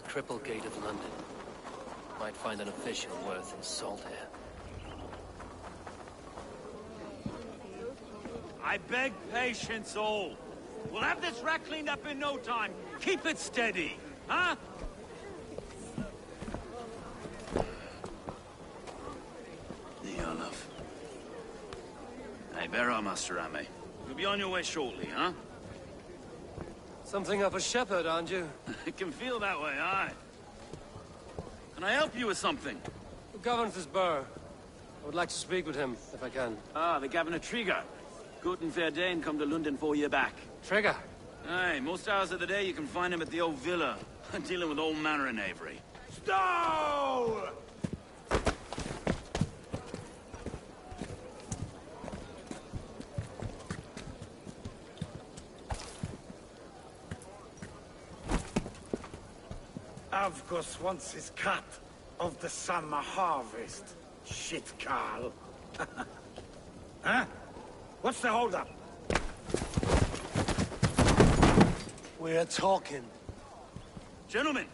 Triple Gate of London. Might find an official worth in salt air. I beg patience, all. We'll have this wreck cleaned up in no time. Keep it steady, huh? Here, love. Hey, where are Master Ame? You'll be on your way shortly, huh? Something of a shepherd, aren't you? It can feel that way, aye. Can I help you with something? Who governs this burgh? I would like to speak with him, if I can. Ah, the Governor Trigger. Good and fair Dane come to London 4 years back. Trigger? Aye, most hours of the day you can find him at the old villa, dealing with all manner of knavery. Stow! Avgos wants his cut of the summer harvest. Shit, Carl. Huh? What's the holdup? We're talking. Gentlemen,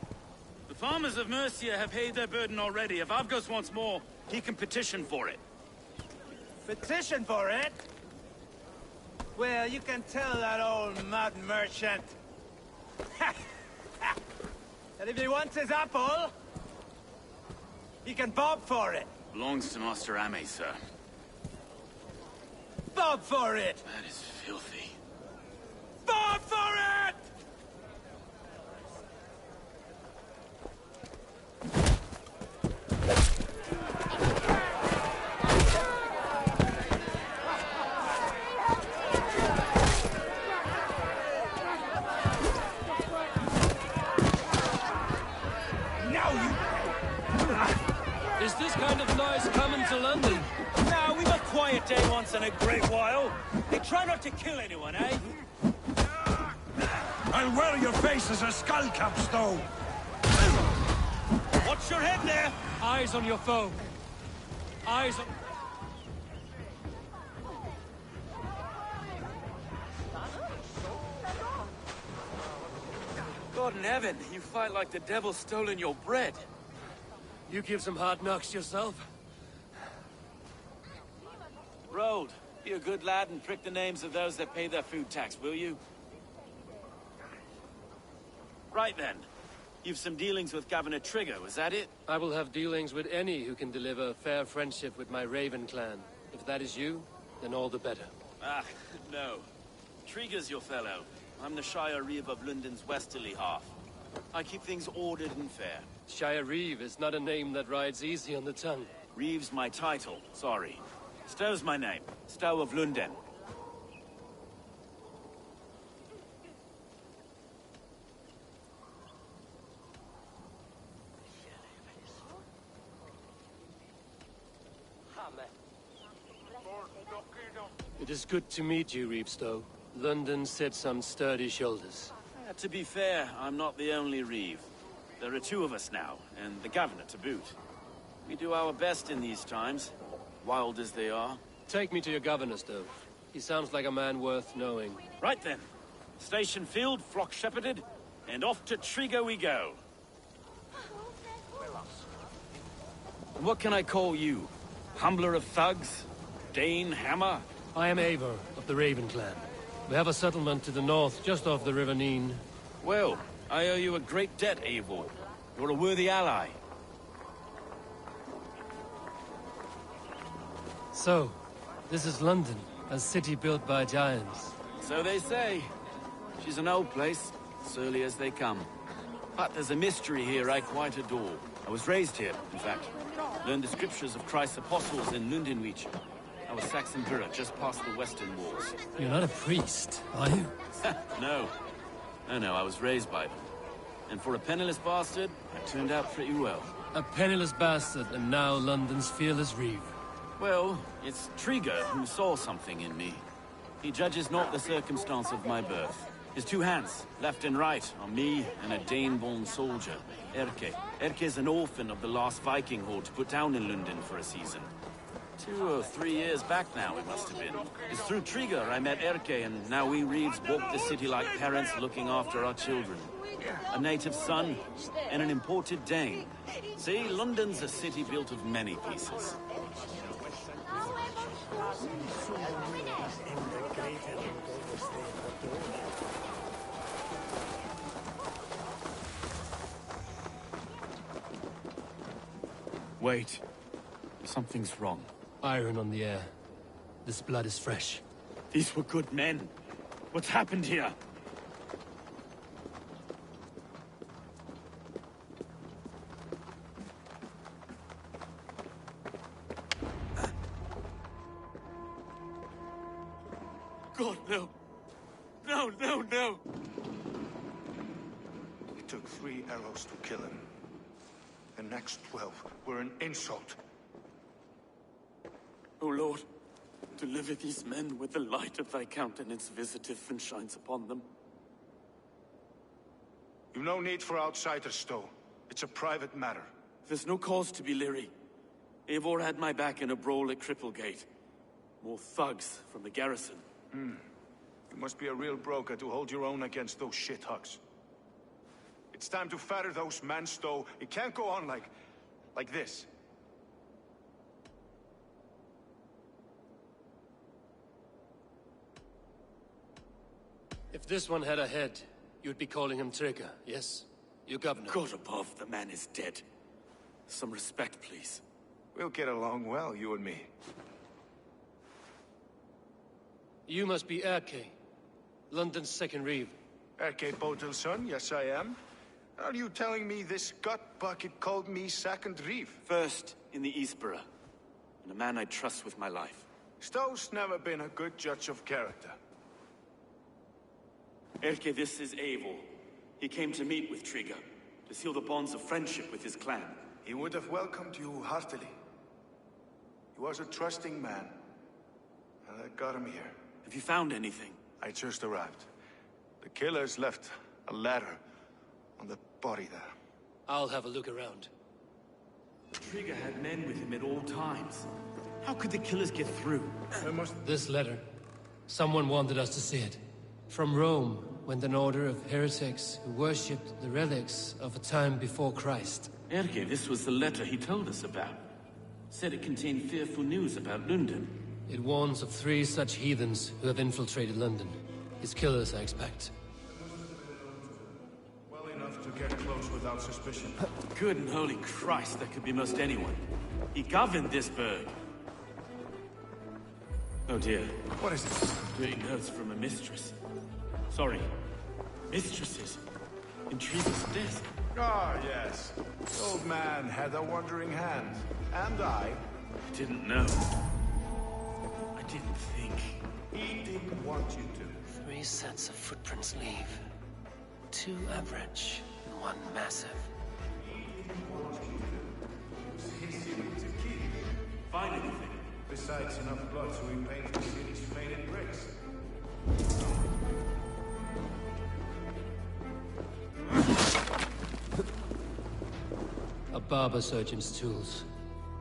the farmers of Mercia have paid their burden already. If Avgos wants more, he can petition for it. Petition for it? Well, you can tell that old mud merchant. And if he wants his apple, he can bob for it. Belongs to Master Ame, sir. Bob for it! That is filthy. Bob for it! Is this kind of noise coming to London? Now, we've a quiet day once in a great while. They try not to kill anyone, eh? I'll wear your face as a skull cap, Stow. Watch your head there! Eyes on your foe. Eyes on... God in heaven, you fight like the devil's stolen your bread. You give some hard knocks yourself? Road, be a good lad and prick the names of those that pay their food tax, will you? Right then. You've some dealings with Governor Trigger, was that it? I will have dealings with any who can deliver fair friendship with my Raven clan. If that is you, then all the better. Ah, no. Trigger's your fellow. I'm the Shire Reeve of London's westerly half. I keep things ordered and fair. Shire Reeve is not a name that rides easy on the tongue. Reeve's my title, sorry. Stow's my name. Stow of London. It is good to meet you, Reevestow. London sits on sturdy shoulders. To be fair, I'm not the only Reeve. There are two of us now, and the Governor to boot. We do our best in these times, wild as they are. Take me to your governor, Stow. He sounds like a man worth knowing. Right then. Station filled, flock shepherded, and off to Trigger we go. And what can I call you? Humbler of thugs? Dane Hammer? I am Eivor of the Raven clan. We have a settlement to the north, just off the River Neen. Well, I owe you a great debt, Eivor. You're a worthy ally. So, this is London, a city built by giants. So they say. She's an old place, surly as they come. But there's a mystery here I quite adore. I was raised here, in fact. Learned the scriptures of Christ's apostles in Lundenwich. I was Saxon Borough, just past the western walls. You're not a priest, are you? No. No, I was raised by them. And for a penniless bastard, I turned out pretty well. A penniless bastard, and now London's fearless reeve. Well, it's Trigger who saw something in me. He judges not the circumstance of my birth. His two hands, left and right, are me and a Dane-born soldier, Erke. Erke's an orphan of the last Viking horde put down in London for a season. 2 or 3 years back now, it must have been. It's through Trigger I met Erke, and now we Reeves walk the city like parents looking after our children. A native son, and an imported Dane. See, London's a city built of many pieces. Wait. Something's wrong. Iron on the air. This blood is fresh. These were good men. What's happened here? God, no. No, no, no! It took 3 arrows to kill him. The next 12 were an insult. O Lord, deliver these men with the light of thy countenance visiteth and shines upon them. You've no need for outsiders, Stowe. It's a private matter. There's no cause to be leery. Eivor had my back in a brawl at Cripplegate. More thugs from the garrison. You must be a real broker to hold your own against those shithugs. It's time to fetter those men, Stowe. It can't go on like this. If this one had a head, you'd be calling him Trigger, yes? Your governor. God above, the man is dead. Some respect, please. We'll get along well, you and me. You must be Erke, London's second reeve. Erke Botel's son, yes I am. Are you telling me this gut bucket called me second reeve? First in the Eastborough, and a man I trust with my life. Stowe's never been a good judge of character. Erke, this is Eivor. He came to meet with Trigger, to seal the bonds of friendship with his clan. He would have welcomed you heartily. He was a trusting man, and I got him here. Have you found anything? I just arrived. The killers left a ladder on the body there. I'll have a look around. Trigger had men with him at all times. How could the killers get through? This letter. Someone wanted us to see it. From Rome went an order of heretics who worshipped the relics of a time before Christ. Erke, this was the letter he told us about. Said it contained fearful news about London. It warns of 3 such heathens who have infiltrated London. His killers, I expect. Well enough to get close without suspicion. Good and holy Christ, that could be most anyone. He governed this burg. Oh dear. What is this? Reading notes from a mistress. Sorry. Mistresses. Intrigues death. Ah, yes. The old man had a wandering hand. And I Didn't know. I didn't think. He didn't want you to. 3 sets of footprints leave. 2 average, and 1 massive. Find anything? Besides enough blood to repaint the city's faded bricks. A barber surgeon's tools.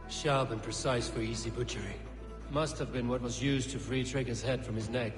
Sharp and precise for easy butchery. Must have been what was used to free Trigger's head from his neck.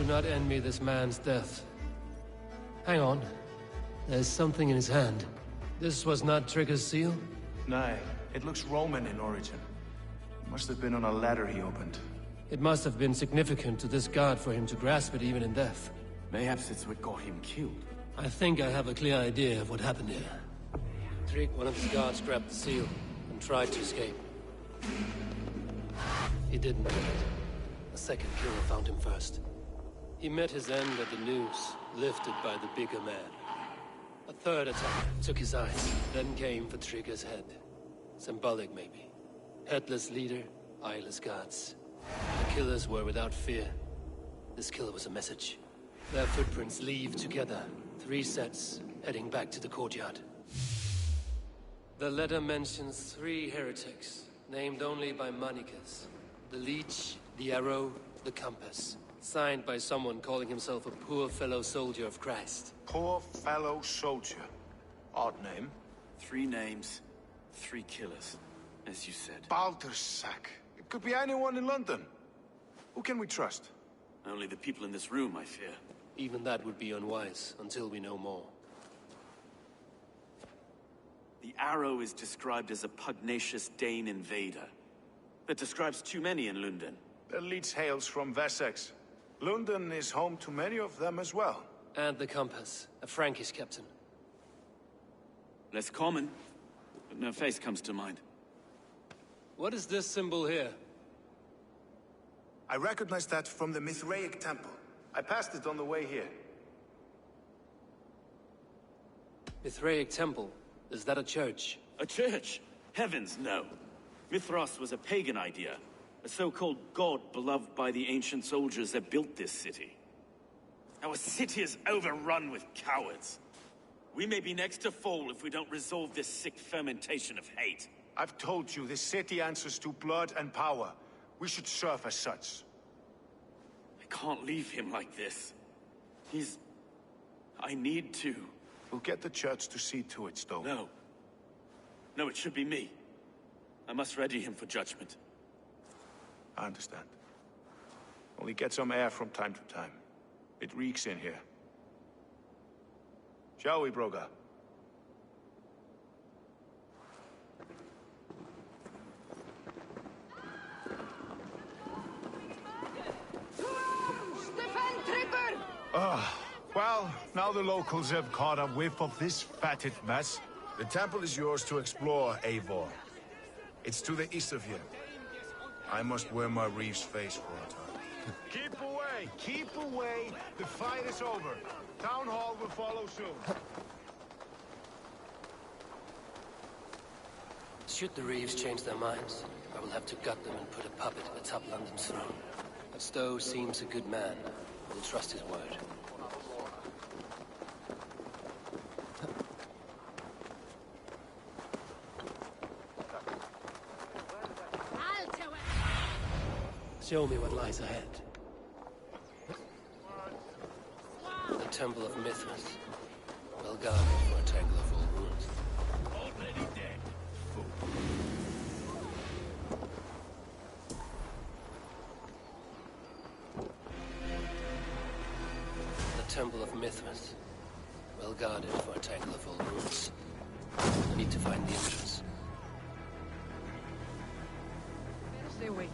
not envy this man's death. Hang on. There's something in his hand. This was not Trigger's seal? Nay, it looks Roman in origin. Must have been on a ladder he opened. It must have been significant to this god for him to grasp it even in death. Mayhaps it's what got him killed. I think I have a clear idea of what happened here. Trig, one of his guards, grabbed the seal and tried to escape. He didn't do it. A second killer found him first. He met his end at the noose, lifted by the bigger man. A third attack took his eyes, then came for Trigger's head. Symbolic, maybe. Headless leader, eyeless guards. The killers were without fear. This killer was a message. Their footprints leave together. 3 sets, heading back to the courtyard. The letter mentions 3 heretics, named only by Manicus. The Leech, the Arrow, the Compass. Signed by someone calling himself a poor fellow soldier of Christ. Poor fellow soldier. Odd name. 3 names, 3 killers, as you said. Baldersack. It could be anyone in London. Who can we trust? Only the people in this room, I fear. Even that would be unwise, until we know more. The Arrow is described as a pugnacious Dane invader. That describes too many in London. The Leech hails from Wessex. London is home to many of them as well. And the Compass, a Frankish captain. Less common, but no face comes to mind. What is this symbol here? I recognize that from the Mithraic temple. I passed it on the way here. Mithraic temple? Is that a church? A church? Heavens, no. Mithras was a pagan idea. A so-called god beloved by the ancient soldiers that built this city. Our city is overrun with cowards. We may be next to fall if we don't resolve this sick fermentation of hate. I've told you, this city answers to blood and power. We should serve as such. I can't leave him like this. I need to. We'll get the church to see to it, Stowe. No. No, it should be me. I must ready him for judgment. I understand. Only get some air from time to time. It reeks in here. Shall we, Broga? Well, now the locals have caught a whiff of this fatted mess. The temple is yours to explore, Eivor. It's to the east of here. I must wear my Reeve's face for a time. Keep away! Keep away! The fight is over. Town Hall will follow soon. Should the Reeves change their minds, I will have to gut them and put a puppet atop London's throne. But Stowe seems a good man. I will trust his word. Show me what lies ahead. The Temple of Mithras. Well guarded for a tangle of old wounds. Already dead. The Temple of Mithras. Well guarded for a tangle of old wounds. I need to find the entrance. Stay awake.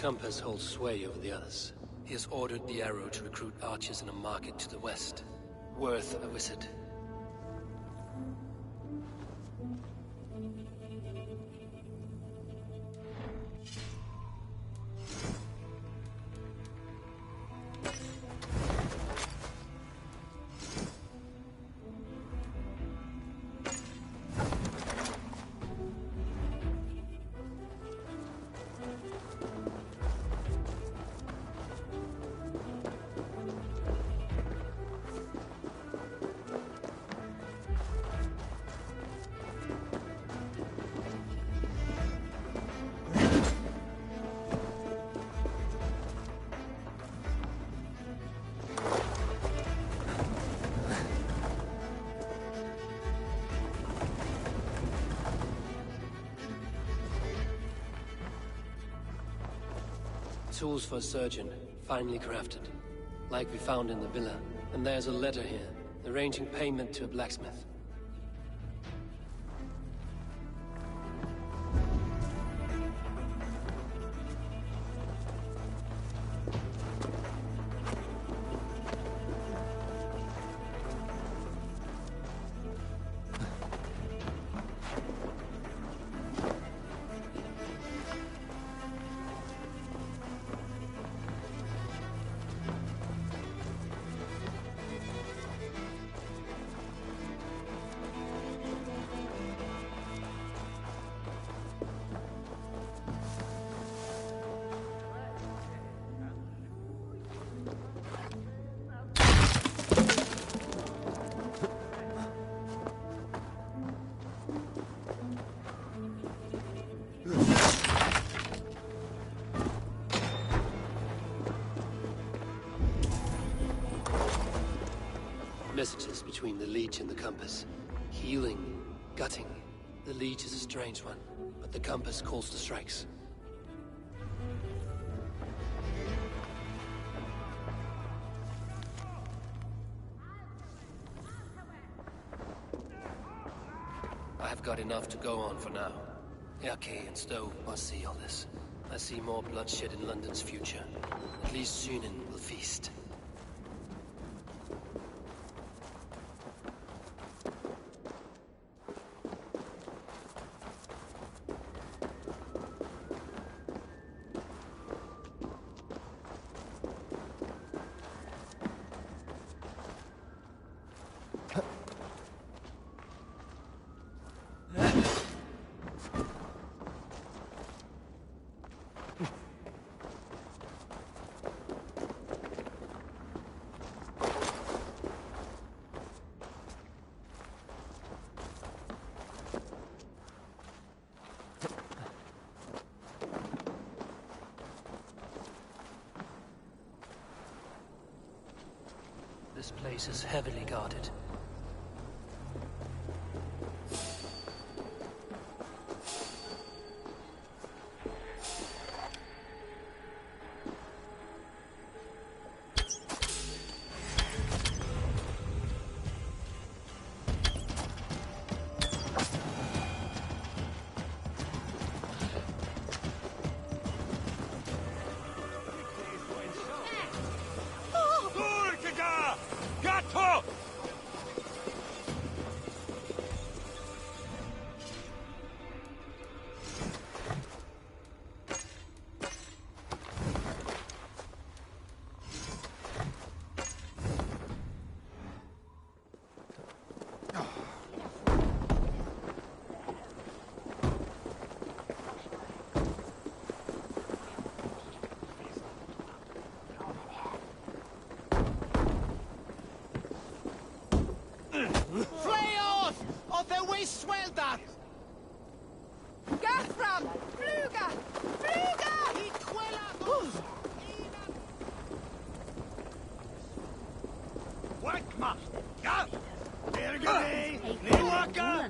compass holds sway over the others. He has ordered the arrow to recruit archers in a market to the west. Worth a visit. Tools for a surgeon, finely crafted. Like we found in the villa. And there's a letter here, arranging payment to a blacksmith. Messages between the leech and the compass. Healing, gutting. The leech is a strange one, but the compass calls the strikes. I have got enough to go on for now. Erke and Stowe must see all this. I see more bloodshed in London's future. At least Sunan will feast. This place is heavily guarded. Sweldat! Gathram! Fluga! Fluga! Wakma! Ja! Ergene! Niwaka!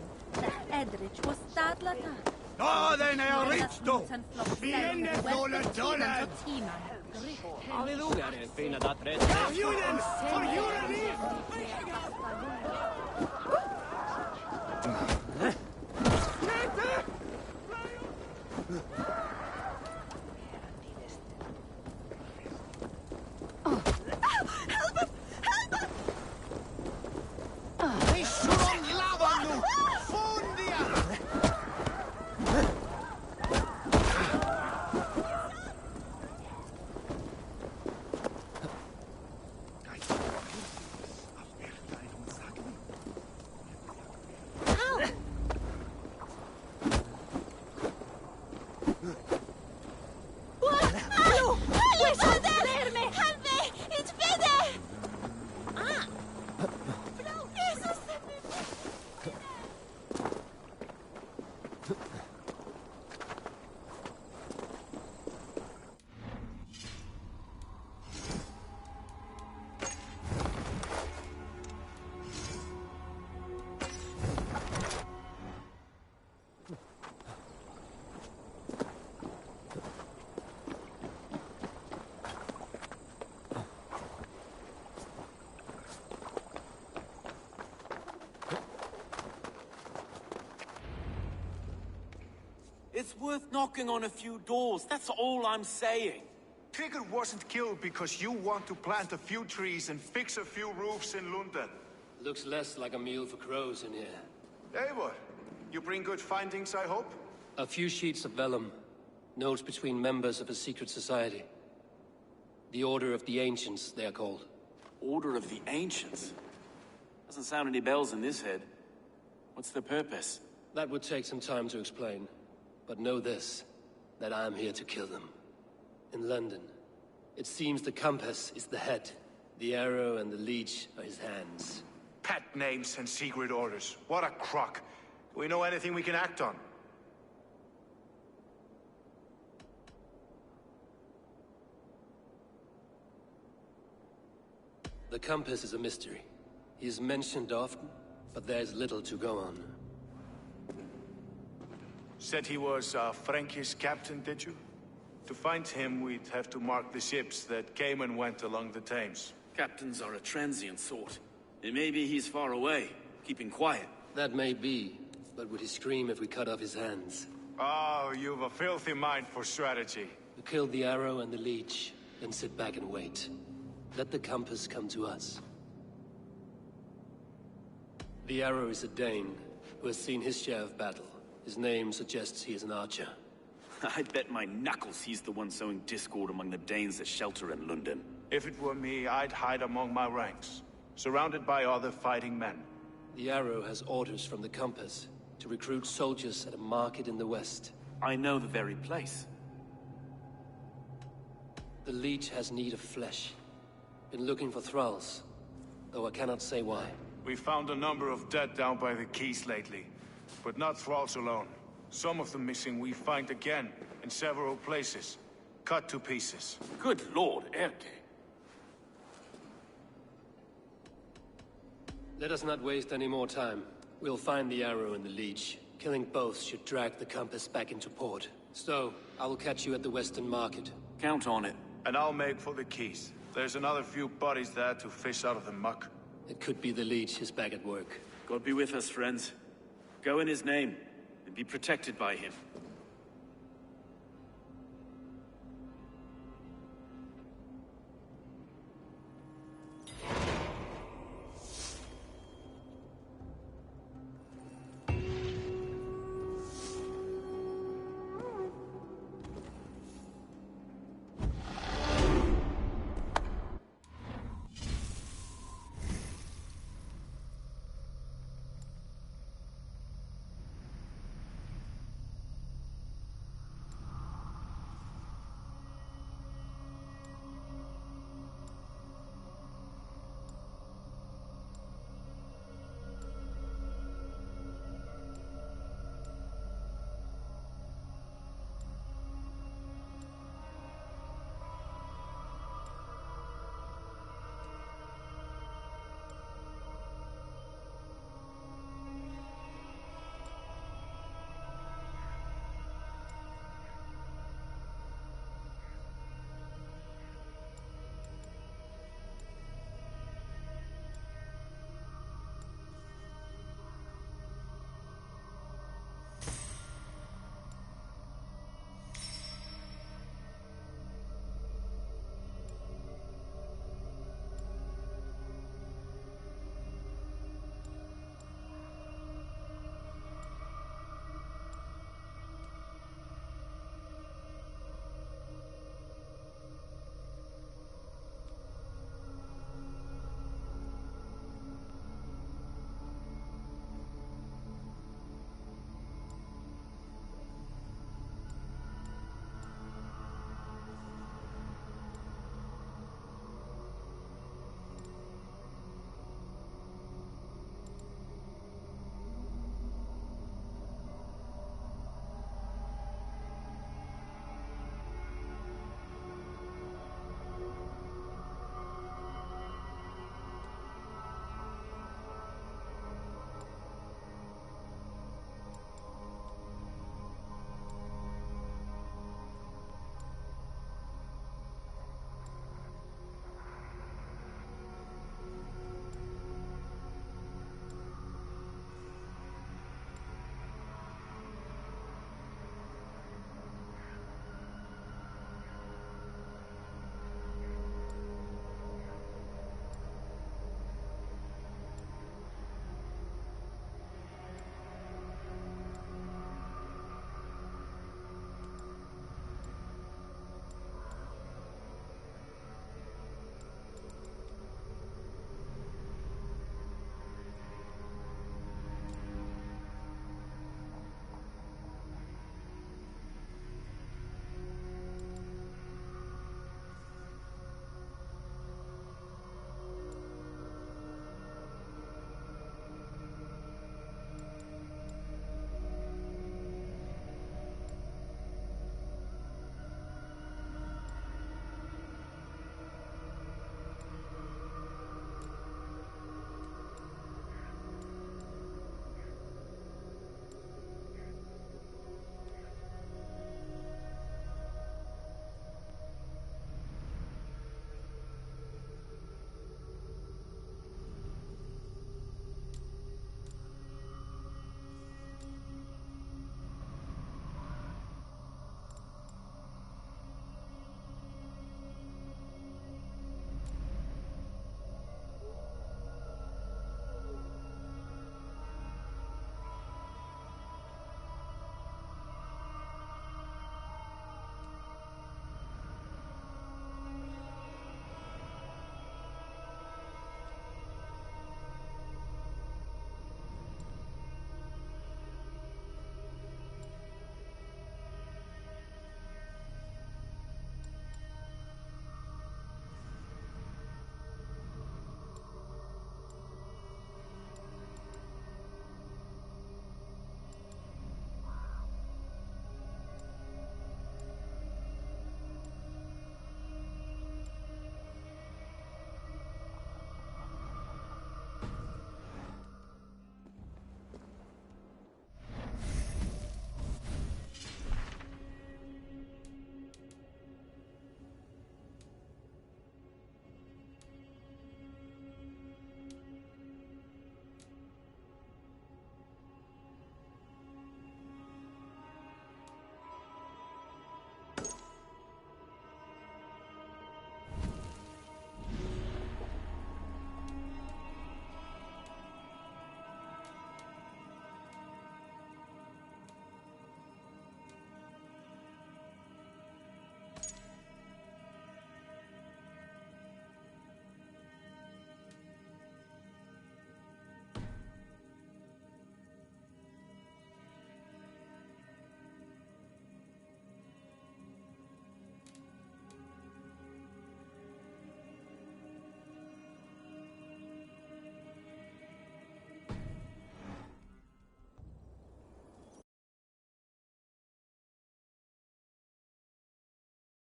Edrich was stadlata. No, then I reached to! Vienne dollar dollar! Halleluja, det är fina dattret. Julen! For julen! It's worth knocking on a few doors, that's all I'm saying. Trigger wasn't killed because you want to plant a few trees and fix a few roofs in London. Looks less like a meal for crows in here. Eivor, you bring good findings, I hope? A few sheets of vellum. Notes between members of a secret society. The Order of the Ancients, they are called. Order of the Ancients? Doesn't sound any bells in this head. What's the purpose? That would take some time to explain. But know this, that I'm here to kill them. In London, it seems the compass is the head. The arrow and the leech are his hands. Pet names and secret orders. What a crock. Do we know anything we can act on? The compass is a mystery. He is mentioned often, but there's little to go on. Said he was a Frankish captain, did you? To find him, we'd have to mark the ships that came and went along the Thames. Captains are a transient sort. It may be he's far away, keeping quiet. That may be, but would he scream if we cut off his hands? Oh, you've a filthy mind for strategy. We kill the arrow and the leech, then sit back and wait. Let the compass come to us. The arrow is a Dane, who has seen his share of battle. His name suggests he is an archer. I bet my knuckles he's the one sowing discord among the Danes that shelter in London. If it were me, I'd hide among my ranks, surrounded by other fighting men. The arrow has orders from the compass to recruit soldiers at a market in the west. I know the very place. The leech has need of flesh. Been looking for thralls, though I cannot say why. We found a number of dead down by the quays lately, but not thralls alone. Some of the missing we find again in several places, cut to pieces. Good lord, Erke. Let us not waste any more time. We'll find the arrow and the leech. Killing both should drag the compass back into port. So, I will catch you at the Western Market. Count on it. And I'll make for the quays. There's another few bodies there to fish out of the muck. It could be the leech is back at work. God be with us, friends. Go in his name, and be protected by him.